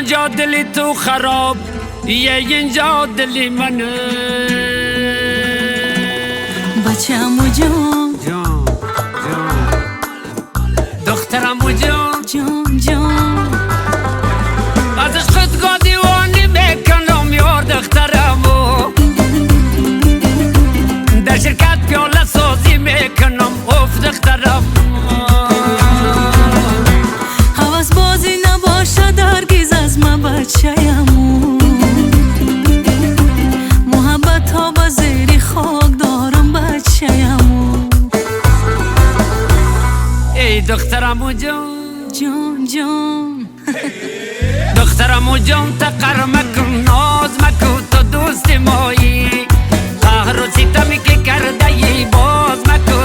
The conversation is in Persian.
آنجا دلی تو خراب یه اینجا دلی منه بچه‌مو جان جان دخترمو جان ازش خودگاه دیوانی میکنم یار دخترمو در شرکت پیاله سازی میکنم اوف دخترم حواس بازی نباشد هرگز از من بچه‌مو محبت ها با زیری خاک دارم بچه‌مو ای دخترمو جان دخترمو جان تقر مکن ناز مکن تو دوست مایی قهر و ستمی که کرده ای باز مکن